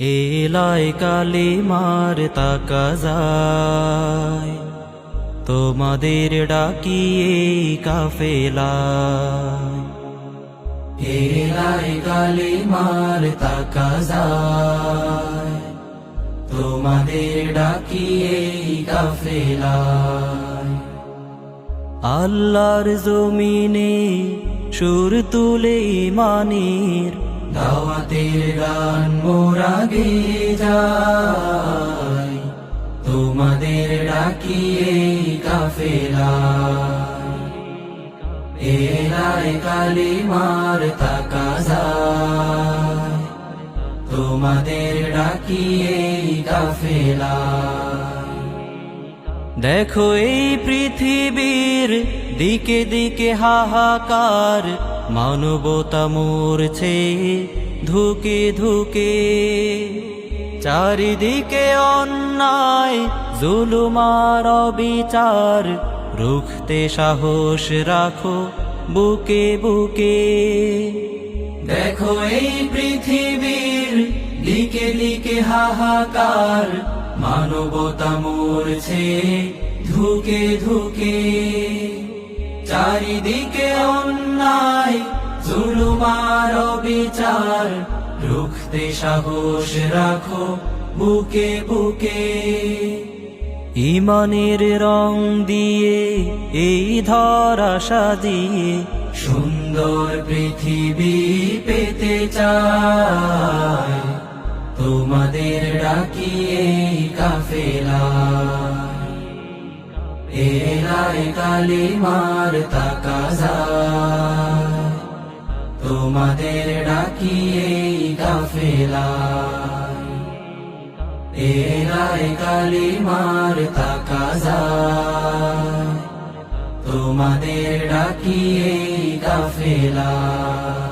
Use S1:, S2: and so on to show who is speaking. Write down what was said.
S1: এলায় কালিমার তাকাজায় তোমাদের ডাকিয়ে কাফেলায়। এলায় কালিমার তাকাজায় তোমাদের ডাকিয়ে কাফেলায়। আল্লাহর জমিনে সুর তুলে ইমানের দাওয়াতের গান মোরা গেয়ে যাই তোমাদের ডাকিয়ে কাফেলায়। এলায় কালিমার তাকাজায় তোমাদের ডাকিয়ে কাফেলায়। দেখো এই পৃথিবীর দিকে দিকে হাহাকার, মানবতা মরছে ধুকে ধুকে। চারিদিকে অন্যায় জুলুমার অবিচার, রুখতে সাহস রাখো বুকে বুকে। দেখো এই পৃথিবীর দিকে দিকে হাহাকার, মানবতা মরছে ধুকে ধুকে। চারিদিকে অন্যায় জুলুমার অবিচার, রুখতে সাহস রাখো বুকে বুকে। ইমানের রং দিয়ে এই ধরা সাজিয়ে সুন্দর পৃথিবী পেতে চাই তোমাদের ডাকিয়ে কাফেলায়। এলায় কালিমার তাকাজায় তোমাদের ডাকিয়ে কাফেলায়। এলায় কালিমার তাকাজায় তোমাদের ডাকিয়ে কাফেলায়।